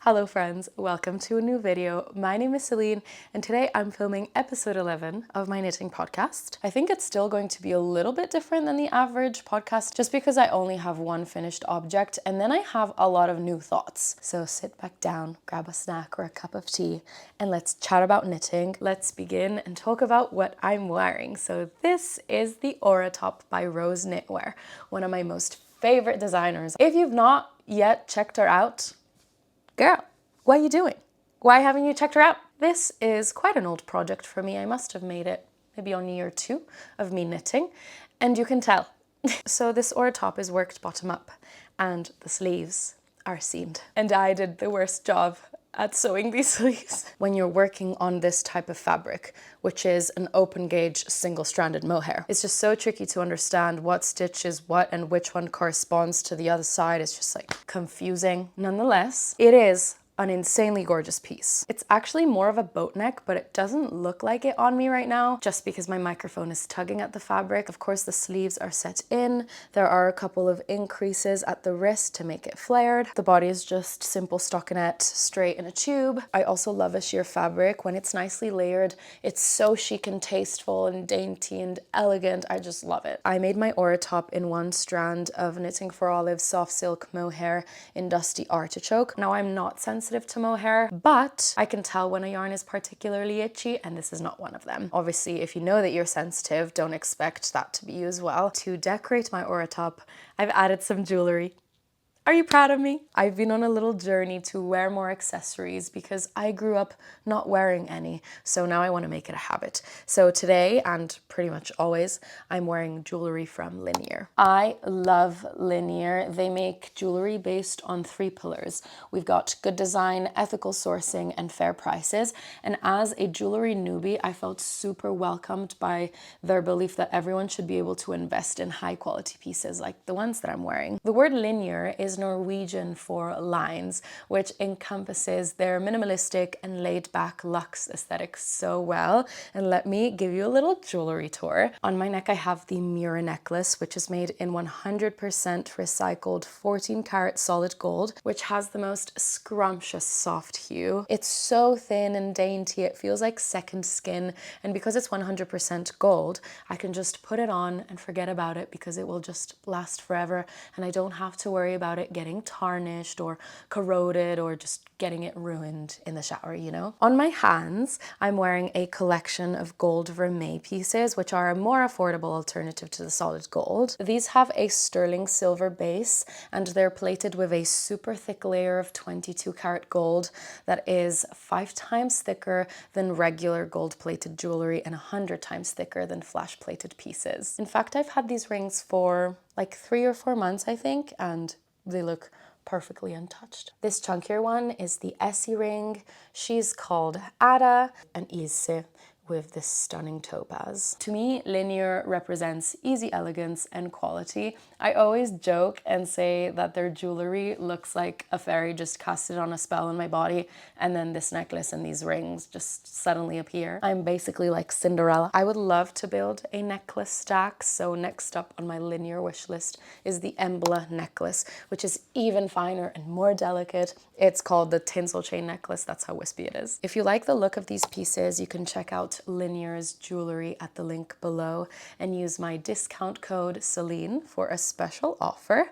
Hello friends, welcome to a new video. My name is Céline and today I'm filming episode 11 of my knitting podcast. I think it's still going to be a little bit different than the average podcast just because I only have one finished object and then I have a lot of new thoughts. So sit back down, grab a snack or a cup of tea and let's chat about knitting. Let's begin and talk about what I'm wearing. So this is the Aura top by Rose Knitwear, one of my most favorite designers. If you've not yet checked her out, girl, what are you doing? Why haven't you checked her out? This is quite an old project for me. I must have made it maybe on year 2 of me knitting, and you can tell. So this Aura top is worked bottom up, and the sleeves are seamed. And I did the worst job at sewing these sleeves. When you're working on this type of fabric, which is an open gauge single-stranded mohair, it's just so tricky to understand what stitch is what and which one corresponds to the other side. It's just like confusing. Nonetheless, it is an insanely gorgeous piece. It's actually more of a boat neck, but it doesn't look like it on me right now just because my microphone is tugging at the fabric. Of course, the sleeves are set in. There are a couple of increases at the wrist to make it flared. The body is just simple stockinette straight in a tube. I also love a sheer fabric. When it's nicely layered, it's so chic and tasteful and dainty and elegant. I just love it. I made my Aura top in one strand of Knitting for Olive soft silk mohair in Dusty Artichoke. Now I'm not sensitive to mohair, but I can tell when a yarn is particularly itchy, and this is not one of them. Obviously, if you know that you're sensitive, don't expect that to be you as well. To decorate my Aura top, I've added some jewelry. Are you proud of me? I've been on a little journey to wear more accessories because I grew up not wearing any, so now I want to make it a habit. So today, and pretty much always, I'm wearing jewelry from Linear. I love Linear. They make jewelry based on 3 pillars. We've got good design, ethical sourcing, and fair prices. And as a jewelry newbie, I felt super welcomed by their belief that everyone should be able to invest in high quality pieces like the ones that I'm wearing. The word linear is Norwegian for lines, which encompasses their minimalistic and laid-back luxe aesthetic so well. And let me give you a little jewelry tour. On my neck, I have the Mira necklace, which is made in 100% recycled 14-karat solid gold, which has the most scrumptious soft hue. It's so thin and dainty, it feels like second skin. And because it's 100% gold, I can just put it on and forget about it because it will just last forever. And I don't have to worry about it getting tarnished or corroded or just getting it ruined in the shower, you know? On my hands, I'm wearing a collection of gold vermeil pieces, which are a more affordable alternative to the solid gold. These have a sterling silver base and they're plated with a super thick layer of 22-karat gold that is 5 times thicker than regular gold-plated jewelry and 100 times thicker than flash-plated pieces. In fact, I've had these rings for like 3 or 4 months, I think, and they look perfectly untouched. This chunkier one is the Essie ring. She's called Ada and Ise with this stunning topaz. To me, Linear represents easy elegance and quality. I always joke and say that their jewelry looks like a fairy just casted on a spell on my body, and then this necklace and these rings just suddenly appear. I'm basically like Cinderella. I would love to build a necklace stack, so next up on my Linear wish list is the Embla necklace, which is even finer and more delicate. It's called the tinsel chain necklace. That's how wispy it is. If you like the look of these pieces, you can check out Linear's jewelry at the link below and use my discount code Céline for a special offer.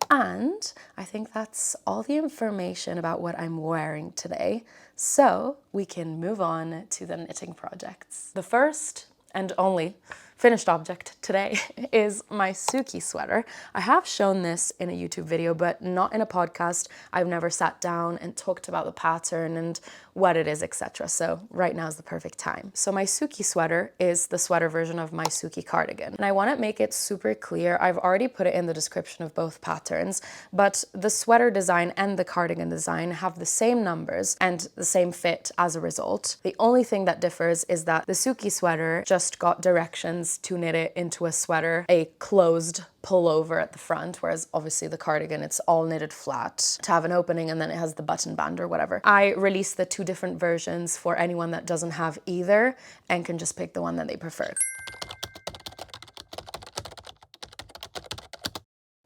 And I think that's all the information about what I'm wearing today. So we can move on to the knitting projects. The first and only finished object today is my Sookie sweater. I have shown this in a YouTube video, but not in a podcast. I've never sat down and talked about the pattern and what it is, etc. So right now is the perfect time. So my Sookie sweater is the sweater version of my Sookie cardigan. And I want to make it super clear. I've already put it in the description of both patterns, but the sweater design and the cardigan design have the same numbers and the same fit as a result. The only thing that differs is that the Sookie sweater just got directions to knit it into a sweater, a closed pullover at the front, whereas obviously the cardigan, it's all knitted flat to have an opening and then it has the button band or whatever. I released the 2 different versions for anyone that doesn't have either and can just pick the one that they prefer.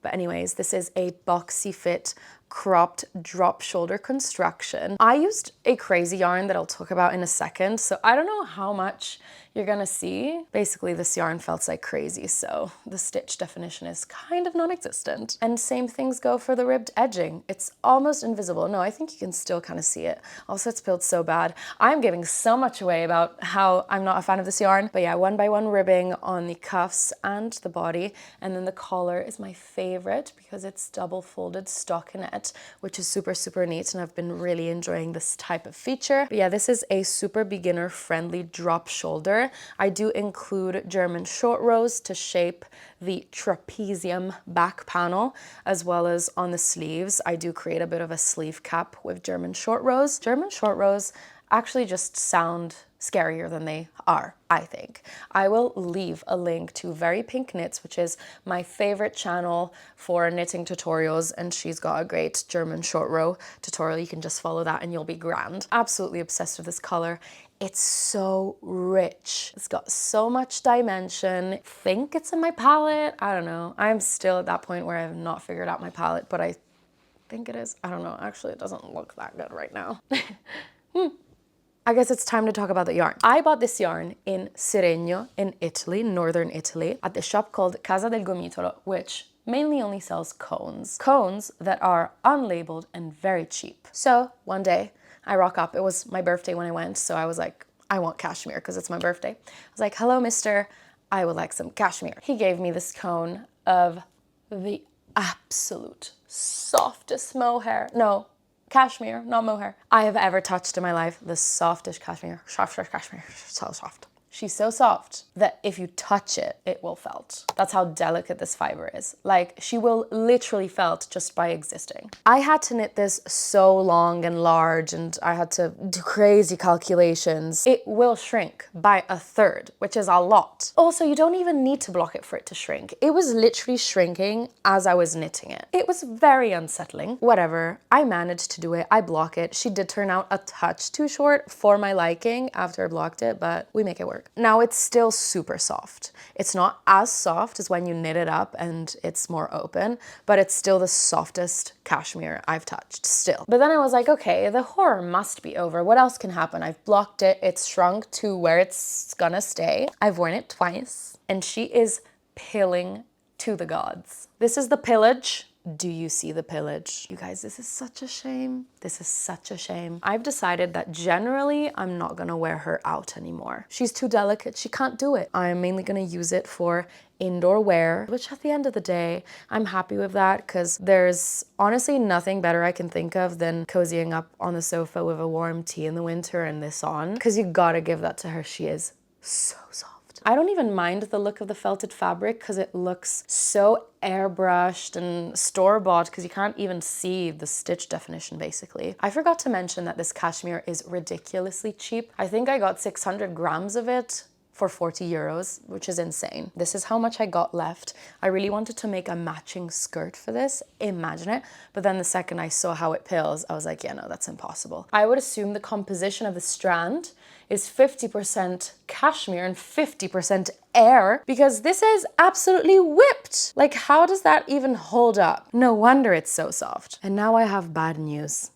But anyways, this is a boxy fit cropped drop shoulder construction. I used a crazy yarn that I'll talk about in a second, so I don't know how much you're gonna see. Basically, this yarn felt like crazy, so the stitch definition is kind of non-existent. And same things go for the ribbed edging. It's almost invisible. No, I think you can still kind of see it. Also, it's peeled so bad. I'm giving so much away about how I'm not a fan of this yarn, but yeah, 1x1 ribbing on the cuffs and the body, and then the collar is my favorite because it's double folded stockinette, which is super, super neat, and I've been really enjoying this type of feature. But yeah, this is a super beginner friendly drop shoulder. I do include German short rows to shape the trapezium back panel, as well as on the sleeves. I do create a bit of a sleeve cap with German short rows. German short rows actually just sound scarier than they are, I think. I will leave a link to Very Pink Knits, which is my favorite channel for knitting tutorials, and she's got a great German short row tutorial. You can just follow that and you'll be grand. Absolutely obsessed with this color. It's so rich. It's got so much dimension. I think it's in my palette. I don't know. I'm still at that point where I have not figured out my palette, but I think it is. I don't know. Actually, it doesn't look that good right now. I guess it's time to talk about the yarn. I bought this yarn in Seregno in Italy, northern Italy, at the shop called Casa del Gomitolo, which mainly only sells cones. Cones that are unlabeled and very cheap. So one day I rock up. It was my birthday when I went, so I was like, I want cashmere because it's my birthday. I was like, hello, mister, I would like some cashmere. He gave me this cone of the absolute softest mohair. No, cashmere, not mohair, I have ever touched in my life. The softest cashmere, softest cashmere, so soft. She's so soft that if you touch it, it will felt. That's how delicate this fiber is. Like, she will literally felt just by existing. I had to knit this so long and large, and I had to do crazy calculations. It will shrink by 1/3, which is a lot. Also, you don't even need to block it for it to shrink. It was literally shrinking as I was knitting it. It was very unsettling. Whatever, I managed to do it. I block it. She did turn out a touch too short for my liking after I blocked it, but we make it work. Now it's still super soft. It's not as soft as when you knit it up and it's more open, but it's still the softest cashmere I've touched still. But then I was like, okay, the horror must be over. What else can happen? I've blocked it. It's shrunk to where it's gonna stay. I've worn it twice and she is pilling to the gods. This is the pillage. Do you see the pillage? You guys, this is such a shame. This is such a shame. I've decided that generally I'm not gonna wear her out anymore. She's too delicate, she can't do it. I'm mainly gonna use it for indoor wear, which at the end of the day, I'm happy with that because there's honestly nothing better I can think of than cozying up on the sofa with a warm tea in the winter and this on, because you gotta give that to her. She is so soft. I don't even mind the look of the felted fabric because it looks so airbrushed and store-bought because you can't even see the stitch definition basically. I forgot to mention that this cashmere is ridiculously cheap. I think I got 600 grams of it for 40 euros, which is insane. This is how much I got left. I really wanted to make a matching skirt for this, imagine it. But then the second I saw how it pills, I was like, yeah, no, that's impossible. I would assume the composition of the strand is 50% cashmere and 50% air, because this is absolutely whipped. Like, how does that even hold up? No wonder it's so soft. And now I have bad news.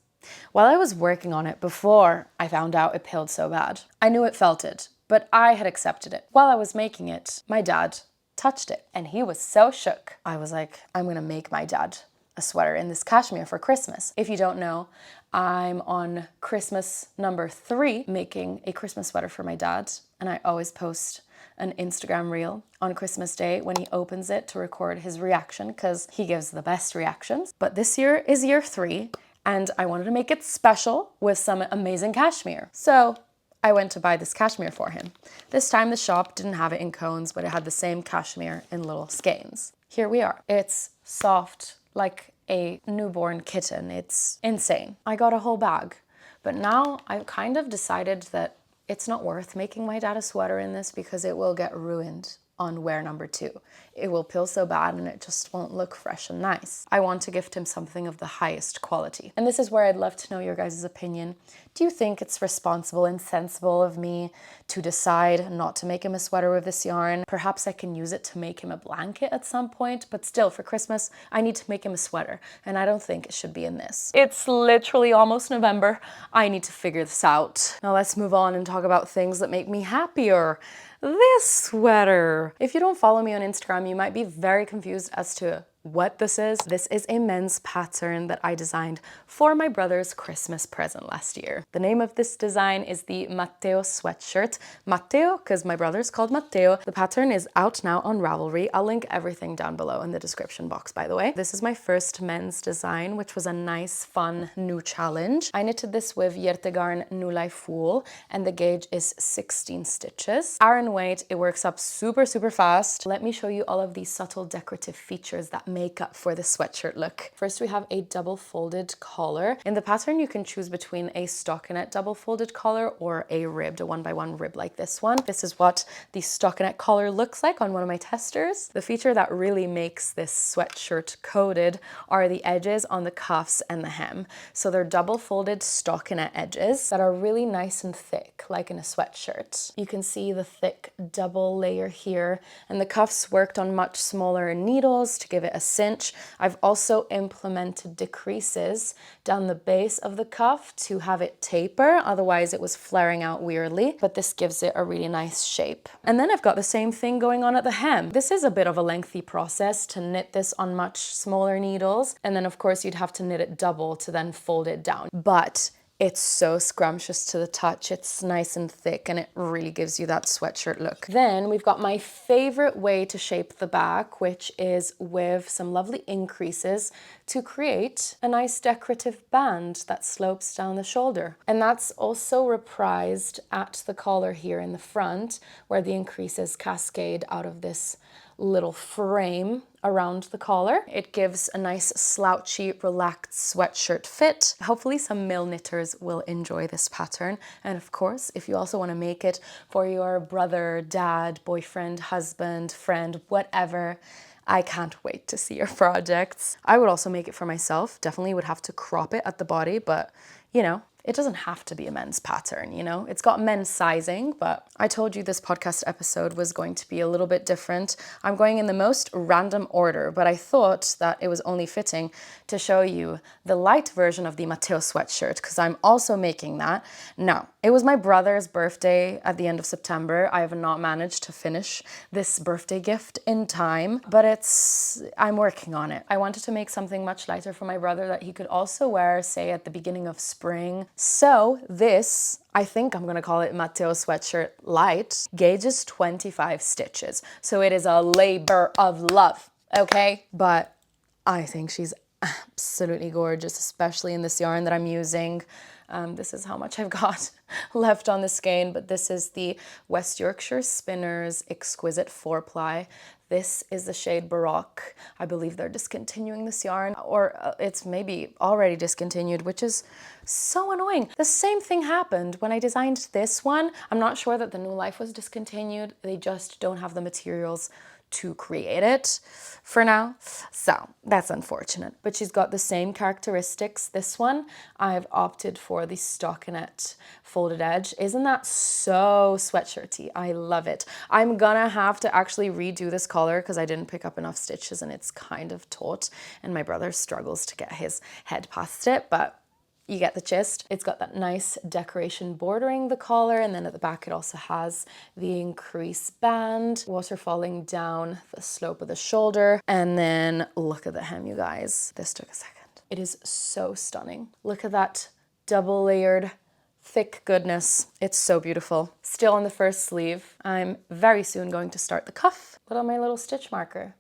While I was working on it before I found out it pilled so bad, I knew it felted, but I had accepted it. While I was making it, my dad touched it and he was so shook. I was like, I'm gonna make my dad a sweater in this cashmere for Christmas. If you don't know, I'm on Christmas number 3 making a Christmas sweater for my dad, and I always post an Instagram reel on Christmas Day when he opens it to record his reaction because he gives the best reactions. But this year is year 3 and I wanted to make it special with some amazing cashmere. So I went to buy this cashmere for him. This time the shop didn't have it in cones, but it had the same cashmere in little skeins. Here we are. It's soft like a newborn kitten. It's insane. I got a whole bag, but now I've kind of decided that it's not worth making my dad a sweater in this because it will get ruined on wear number 2. It will peel so bad and it just won't look fresh and nice. I want to gift him something of the highest quality. And this is where I'd love to know your guys' opinion. Do you think it's responsible and sensible of me to decide not to make him a sweater with this yarn? Perhaps I can use it to make him a blanket at some point, but still for Christmas, I need to make him a sweater, and I don't think it should be in this. It's literally almost November. I need to figure this out. Now let's move on and talk about things that make me happier. This sweater. If you don't follow me on Instagram, you might be very confused as to what this is. This is a men's pattern that I designed for my brother's Christmas present last year. The name of this design is the Matteo sweatshirt. Matteo, because my brother's called Mateo. The pattern is out now on Ravelry. I'll link everything down below in the description box, by the way. This is my first men's design, which was a nice, fun, new challenge. I knitted this with Yarn New Life wool, and the gauge is 16 stitches. Iron weight, it works up super, super fast. Let me show you all of these subtle decorative features that make up for the sweatshirt look. First, we have a double folded collar. In the pattern, you can choose between a stockinette double folded collar or a ribbed, a 1x1 rib like this one. This is what the stockinette collar looks like on one of my testers. The feature that really makes this sweatshirt coded are the edges on the cuffs and the hem. So they're double folded stockinette edges that are really nice and thick, like in a sweatshirt. You can see the thick double layer here, and the cuffs worked on much smaller needles to give it a cinch. I've also implemented decreases down the base of the cuff to have it taper, otherwise it was flaring out weirdly, but this gives it a really nice shape. And then I've got the same thing going on at the hem. This is a bit of a lengthy process to knit this on much smaller needles, and then of course you'd have to knit it double to then fold it down. But it's so scrumptious to the touch. It's nice and thick and it really gives you that sweatshirt look. Then we've got my favorite way to shape the back, which is with some lovely increases to create a nice decorative band that slopes down the shoulder. And that's also reprised at the collar here in the front, where the increases cascade out of this little frame around the collar. It gives a nice slouchy, relaxed sweatshirt fit. Hopefully some mill knitters will enjoy this pattern. And of course, if you also want to make it for your brother, dad, boyfriend, husband, friend, whatever, I can't wait to see your projects. I would also make it for myself. Definitely would have to crop it at the body, but you know, it doesn't have to be a men's pattern, you know? It's got men's sizing, but I told you this podcast episode was going to be a little bit different. I'm going in the most random order, but I thought that it was only fitting to show you the light version of the Matteo sweatshirt, because I'm also making that. Now, it was my brother's birthday at the end of September. I have not managed to finish this birthday gift in time, but I'm working on it. I wanted to make something much lighter for my brother that he could also wear, say, at the beginning of spring. So this, I think I'm gonna call it Matteo Sweatshirt Light, gauges 25 stitches. So it is a labor of love, okay? But I think she's absolutely gorgeous, especially in this yarn that I'm using. This is how much I've got left on the skein, but this is the West Yorkshire Spinners Exquisite 4-ply. This is the shade Baroque. I believe they're discontinuing this yarn, or it's maybe already discontinued, which is so annoying. The same thing happened when I designed this one. I'm not sure that the New Life was discontinued. They just don't have the materials to create it for now. So that's unfortunate, but she's got the same characteristics. This one, I've opted for the stockinette folded edge. Isn't that so sweatshirty? I love it. I'm gonna have to actually redo this collar because I didn't pick up enough stitches and it's kind of taut, and my brother struggles to get his head past it, but you get the gist. It's got that nice decoration bordering the collar, and then at the back it also has the increase band, waterfalling down the slope of the shoulder. And then look at the hem, you guys. This took a second. It is so stunning. Look at that double layered thick goodness. It's so beautiful. Still on the first sleeve. I'm very soon going to start the cuff. Look at my little stitch marker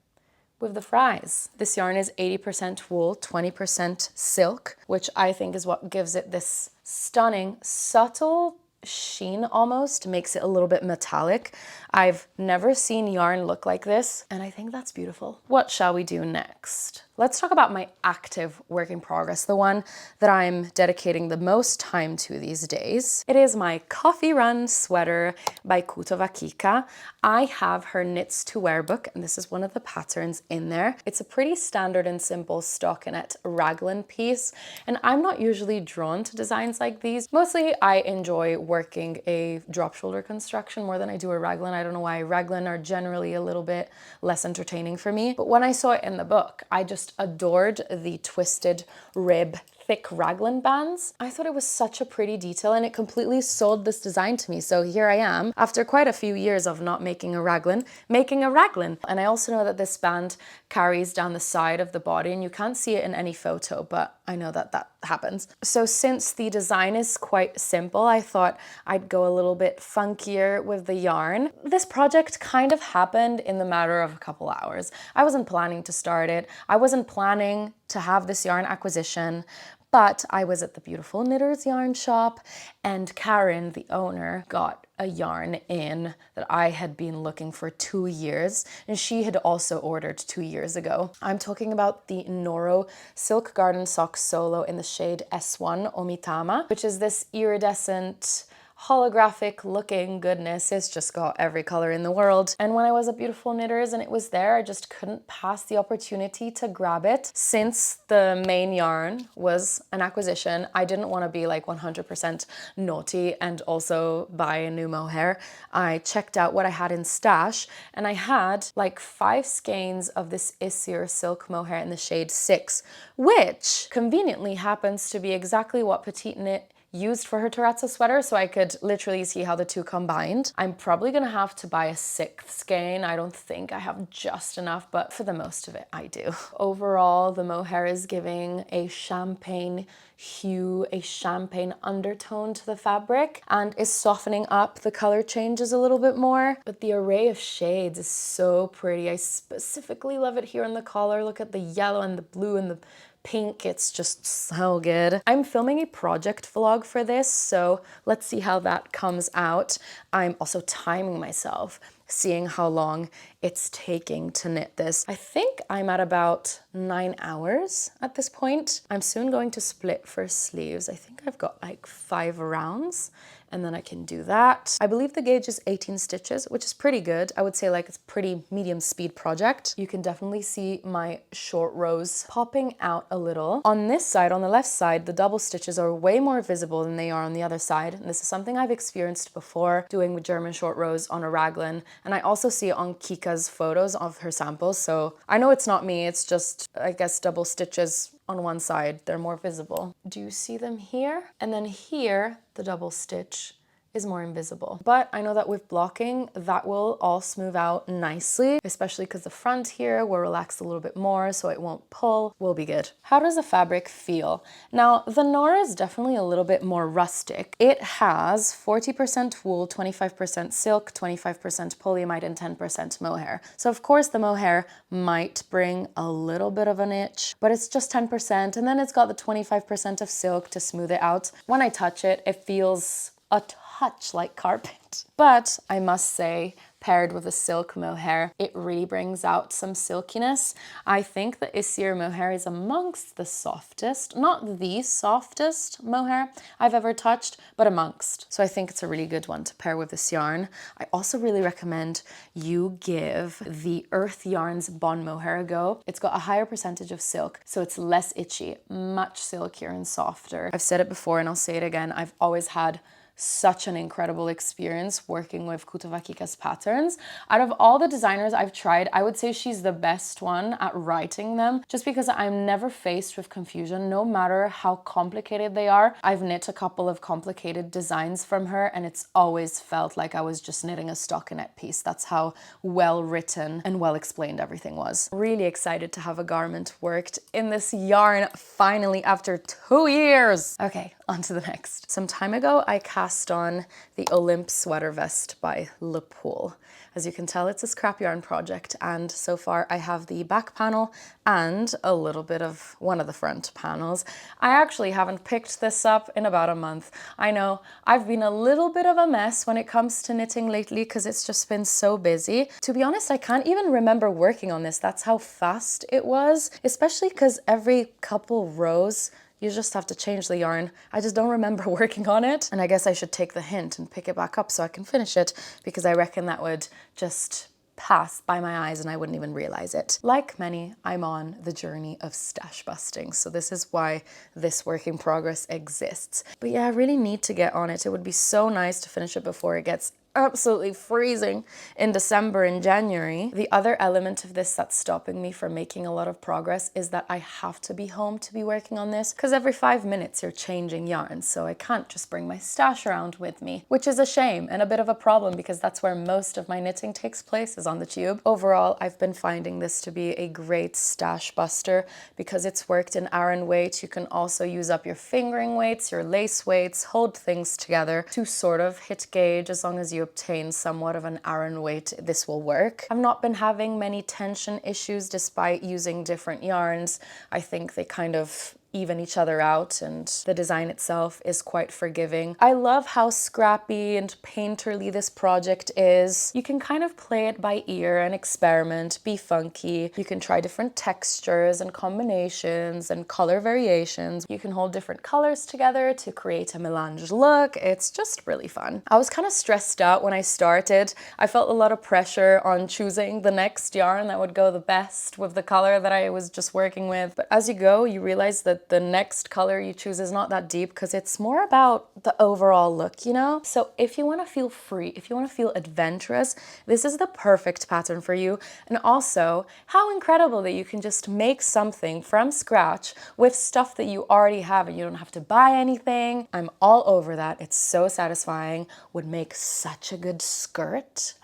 with the fries. This yarn is 80% wool, 20% silk, which I think is what gives it this stunning, subtle sheen almost, makes it a little bit metallic. I've never seen yarn look like this, and I think that's beautiful. What shall we do next? let's talk about my active work in progress, the one that I'm dedicating the most time to these days. It is my coffee run sweater by Kika. I have her knits to wear book, and this is one of the patterns in there. It's a pretty standard and simple stockinette raglan piece, and I'm not usually drawn to designs like these. Mostly I enjoy working a drop shoulder construction more than I do a raglan. I don't know why. Raglan are generally a little bit less entertaining for me, but when I saw it in the book, I just adored the twisted rib thick raglan bands. I thought it was such a pretty detail, and it completely sold this design to me. So here I am, after quite a few years of not making a raglan, making a raglan. And I also know that this band carries down the side of the body, and you can't see it in any photo, but I know that that happens. So since the design is quite simple, I thought I'd go a little bit funkier with the yarn. This project kind of happened in the matter of a couple hours. I wasn't planning to start it. I wasn't planning to have this yarn acquisition, but I was at the Beautiful Knitters yarn shop, and Karen, the owner, got a yarn in that I had been looking for 2 years, and she had also ordered 2 years ago. I'm talking about the Noro Silk Garden Sock Solo in the shade S1 Omitama, which is this iridescent holographic looking goodness. It's just got every color in the world. And when I was at Beautiful Knitters and it was there, I just couldn't pass the opportunity to grab it. Since the main yarn was an acquisition, I didn't want to be like 100% naughty and also buy a new mohair. I checked out what I had in stash, and I had like 5 skeins of this Isir silk mohair in the shade 6, which conveniently happens to be exactly what Petite Knit used for her terrazzo sweater, so I could literally see how the two combined. I'm probably gonna have to buy a 6th skein. I don't think I have just enough, but for the most of it, I do. Overall, the mohair is giving a champagne hue, a champagne undertone to the fabric, and is softening up the color changes a little bit more. But the array of shades is so pretty. I specifically love it here in the collar. Look at the yellow and the blue and the pink. It's just so good. I'm filming a project vlog for this, so let's see how that comes out. I'm also timing myself, seeing how long it's taking to knit this. I think I'm at about 9 hours at this point. I'm soon going to split for sleeves. I think I've got like 5 rounds, and then I can do that. I believe the gauge is 18 stitches, which is pretty good. I would say like it's a pretty medium speed project. You can definitely see my short rows popping out a little. On this side, on the left side, the double stitches are way more visible than they are on the other side. And this is something I've experienced before doing with German short rows on a raglan. And I also see it on Kika's photos of her samples. So I know it's not me, it's just, I guess, double stitches on one side, they're more visible. Do you see them here? And then here, the double stitch is more invisible. But I know that with blocking, that will all smooth out nicely, especially because the front here will relax a little bit more so it won't pull, will be good. How does the fabric feel? Now, the Nora is definitely a little bit more rustic. It has 40% wool, 25% silk, 25% polyamide, and 10% mohair. So of course the mohair might bring a little bit of an itch, but it's just 10%, and then it's got the 25% of silk to smooth it out. When I touch it, it feels a touch like carpet. But I must say, paired with a silk mohair, it really brings out some silkiness. I think the Isir mohair is amongst the softest, not the softest mohair I've ever touched, but amongst. So I think it's a really good one to pair with this yarn. I also really recommend you give the Earth Yarns Bond mohair a go. It's got a higher percentage of silk, so it's less itchy, much silkier and softer. I've said it before and I'll say it again, I've always had such an incredible experience working with Kika's patterns. Out of all the designers I've tried, I would say she's the best one at writing them, just because I'm never faced with confusion, no matter how complicated they are. I've knit a couple of complicated designs from her, and it's always felt like I was just knitting a stockinette piece. That's how well written and well explained everything was. Really excited to have a garment worked in this yarn finally after 2 years. Okay, on to the next. Some time ago, I cast on the Olymp sweater vest by Le Pool. As you can tell, it's a scrap yarn project, and so far I have the back panel and a little bit of one of the front panels. I actually haven't picked this up in about a month. I know I've been a little bit of a mess when it comes to knitting lately because it's just been so busy. To be honest, I can't even remember working on this. That's how fast it was, especially because every couple rows you just have to change the yarn. I just don't remember working on it. And I guess I should take the hint and pick it back up so I can finish it, because I reckon that would just pass by my eyes and I wouldn't even realize it. Like many, I'm on the journey of stash busting. So this is why this work in progress exists. But yeah, I really need to get on it. It would be so nice to finish it before it gets absolutely freezing in December and January. The other element of this that's stopping me from making a lot of progress is that I have to be home to be working on this, because every 5 minutes you're changing yarns, so I can't just bring my stash around with me, which is a shame and a bit of a problem because that's where most of my knitting takes place, is on the tube. Overall, I've been finding this to be a great stash buster because it's worked in Aran weight. You can also use up your fingering weights, your lace weights, hold things together to sort of hit gauge. As long as you obtain somewhat of an Aran weight, this will work. I've not been having many tension issues despite using different yarns. I think they kind of even each other out, and the design itself is quite forgiving. I love how scrappy and painterly this project is. You can kind of play it by ear and experiment, be funky. You can try different textures and combinations and color variations. You can hold different colors together to create a melange look. It's just really fun. I was kind of stressed out when I started. I felt a lot of pressure on choosing the next yarn that would go the best with the color that I was just working with. But as you go, you realize that the next color you choose is not that deep, because it's more about the overall look, you know? So if you want to feel free, if you want to feel adventurous, this is the perfect pattern for you. And also, how incredible that you can just make something from scratch with stuff that you already have and you don't have to buy anything. I'm all over that. It's so satisfying. Would make such a good skirt.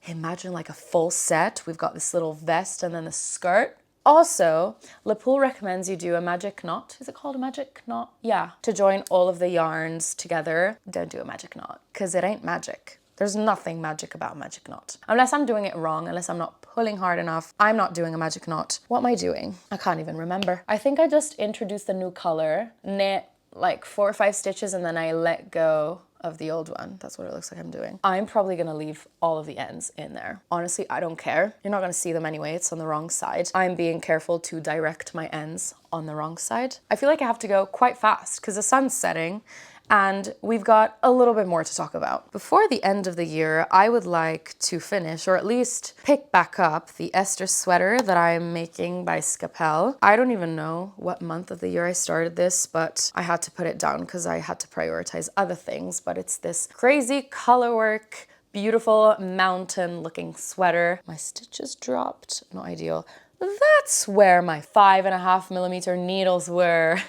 Imagine like a full set. We've got this little vest and then the skirt. Also, Le Pool recommends you do a magic knot. Is it called a magic knot? Yeah. To join all of the yarns together. Don't do a magic knot, because it ain't magic. There's nothing magic about magic knot. Unless I'm doing it wrong, unless I'm not pulling hard enough, I'm not doing a magic knot. What am I doing? I can't even remember. I think I just introduced a new color, knit like 4 or 5 stitches, and then I let go of the old one. That's what it looks like I'm doing. I'm probably gonna leave all of the ends in there. Honestly, I don't care. You're not gonna see them anyway. It's on the wrong side. I'm being careful to direct my ends on the wrong side. I feel like I have to go quite fast because the sun's setting and we've got a little bit more to talk about. Before the end of the year, I would like to finish, or at least pick back up, the Esther sweater that I'm making by Scapel. I don't even know what month of the year I started this, but I had to put it down because I had to prioritize other things. But it's this crazy colorwork, beautiful mountain looking sweater. My stitches dropped, not ideal. That's where my 5.5mm needles were.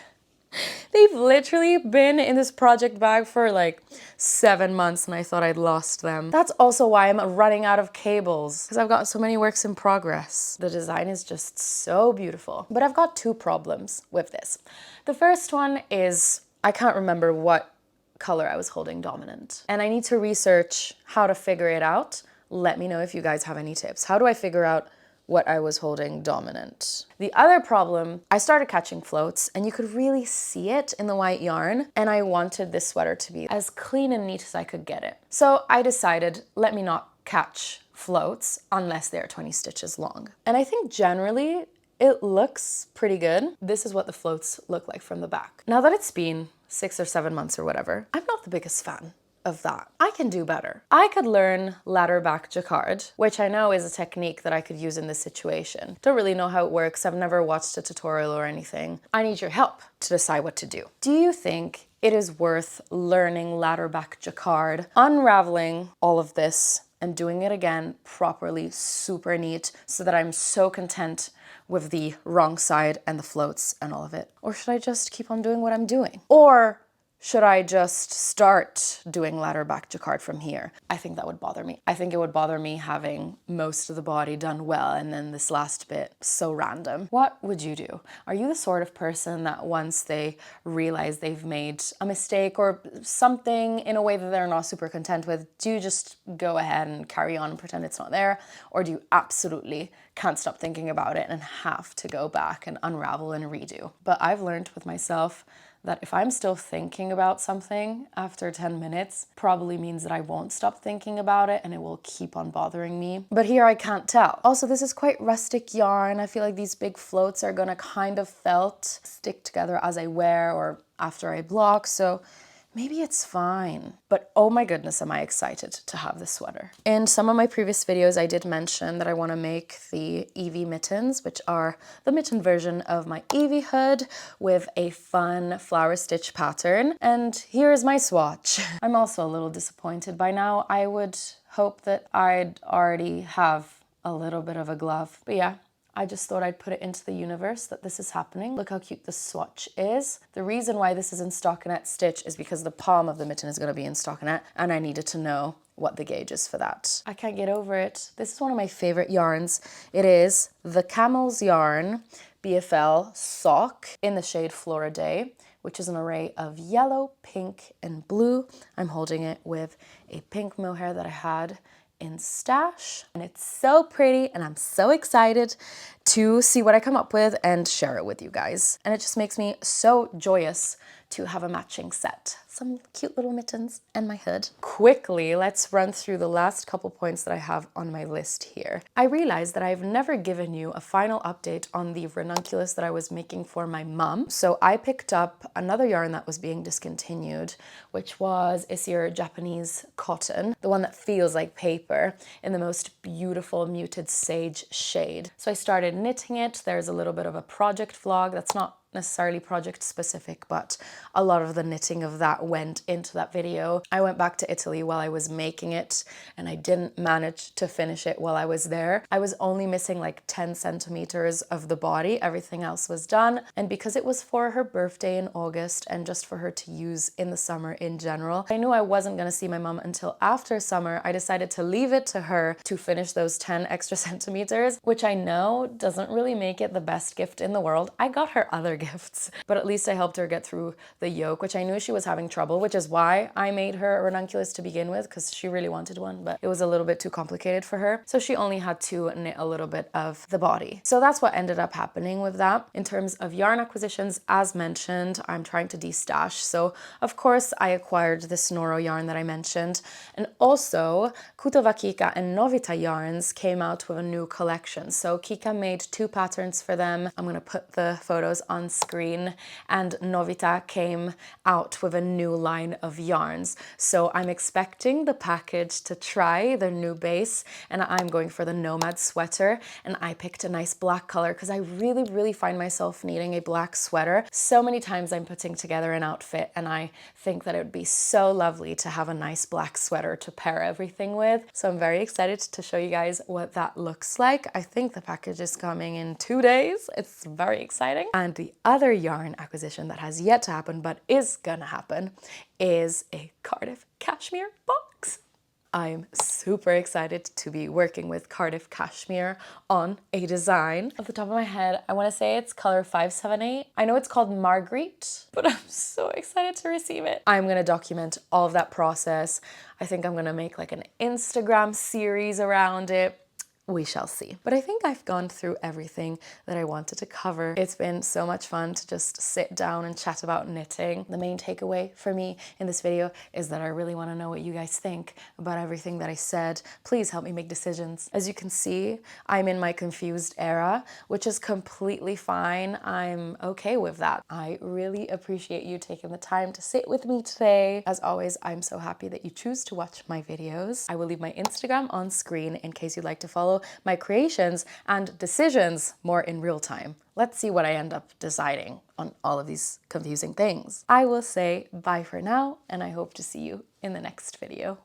They've literally been in this project bag for like 7 months and I thought I'd lost them. That's also why I'm running out of cables, because I've got so many works in progress. The design is just so beautiful. But I've got 2 problems with this. The first one is I can't remember what color I was holding dominant, and I need to research how to figure it out. Let me know if you guys have any tips. How do I figure out what I was holding dominant? The other problem, I started catching floats and you could really see it in the white yarn, and I wanted this sweater to be as clean and neat as I could get it. So I decided, let me not catch floats unless they're 20 stitches long. And I think generally it looks pretty good. This is what the floats look like from the back. Now that it's been 6 or 7 months or whatever, I'm not the biggest fan of that. I can do better. I could learn ladder back jacquard, which I know is a technique that I could use in this situation. Don't really know how it works. I've never watched a tutorial or anything. I need your help to decide what to do. Do you think it is worth learning ladder back jacquard, unraveling all of this and doing it again properly, super neat, so that I'm so content with the wrong side and the floats and all of it? Or should I just keep on doing what I'm doing? Or should I just start doing ladder back jacquard from here? I think that would bother me. I think it would bother me having most of the body done well and then this last bit so random. What would you do? Are you the sort of person that once they realize they've made a mistake or something in a way that they're not super content with, do you just go ahead and carry on and pretend it's not there? Or do you absolutely can't stop thinking about it and have to go back and unravel and redo? But I've learned with myself that if I'm still thinking about something after 10 minutes, probably means that I won't stop thinking about it and it will keep on bothering me. But here I can't tell. Also, this is quite rustic yarn. I feel like these big floats are gonna kind of felt stick together as I wear or after I block, so maybe it's fine. But oh my goodness, am I excited to have this sweater. In some of my previous videos, I did mention that I want to make the Evie mittens, which are the mitten version of my Evie hood with a fun flower stitch pattern. And here is my swatch. I'm also a little disappointed. By now, I would hope that I'd already have a little bit of a glove. But yeah, I just thought I'd put it into the universe that this is happening. Look how cute the swatch is. The reason why this is in stockinette stitch is because the palm of the mitten is going to be in stockinette and I needed to know what the gauge is for that. I can't get over it. This is one of my favorite yarns. It is the Camel's Yarn BFL Sock in the shade Flora Day, which is an array of yellow, pink, and blue. I'm holding it with a pink mohair that I had in stash, and it's so pretty and I'm so excited to see what I come up with and share it with you guys. And it just makes me so joyous to have a matching set. Some cute little mittens and my hood. Quickly, let's run through the last couple points that I have on my list here. I realized that I've never given you a final update on the ranunculus that I was making for my mum. So I picked up another yarn that was being discontinued, which was Esther Japanese cotton, the one that feels like paper in the most beautiful muted sage shade. So I started knitting it. There's a little bit of a project vlog that's not necessarily project specific, but a lot of the knitting of that went into that video. I went back to Italy while I was making it and I didn't manage to finish it while I was there. I was only missing like 10 centimeters of the body. Everything else was done. And because it was for her birthday in August and just for her to use in the summer in general, I knew I wasn't gonna see my mom until after summer. I decided to leave it to her to finish those 10 extra centimeters, which I know doesn't really make it the best gift in the world. I got her other gifts, but at least I helped her get through the yoke, which I knew she was having trouble, which is why I made her a ranunculus to begin with, because she really wanted one, but it was a little bit too complicated for her. So she only had to knit a little bit of the body. So that's what ended up happening with that. In terms of yarn acquisitions, as mentioned, I'm trying to de-stash. So of course I acquired this Noro yarn that I mentioned. And also Kutova Kika and Novita yarns came out with a new collection. So Kika made 2 patterns for them. I'm gonna put the photos on screen, and Novita came out with a new line of yarns. So I'm expecting the package to try their new base, and I'm going for the Nomad sweater, and I picked a nice black color because I really find myself needing a black sweater. So many times I'm putting together an outfit and I think that it would be so lovely to have a nice black sweater to pair everything with. So I'm very excited to show you guys what that looks like. I think the package is coming in 2 days. It's very exciting. And the other yarn acquisition that has yet to happen but is gonna happen is a Cardiff cashmere box. I'm super excited to be working with Cardiff cashmere on a design. Off the top of my head, I want to say it's color 578. I know it's called Marguerite, but I'm so excited to receive it. I'm going to document all of that process. I think I'm going to make like an Instagram series around it. We shall see. But I think I've gone through everything that I wanted to cover. It's been so much fun to just sit down and chat about knitting. The main takeaway for me in this video is that I really want to know what you guys think about everything that I said. Please help me make decisions. As you can see, I'm in my confused era, which is completely fine. I'm okay with that. I really appreciate you taking the time to sit with me today. As always, I'm so happy that you choose to watch my videos. I will leave my Instagram on screen in case you'd like to follow my creations and decisions more in real time. Let's see what I end up deciding on all of these confusing things. I will say bye for now, and I hope to see you in the next video.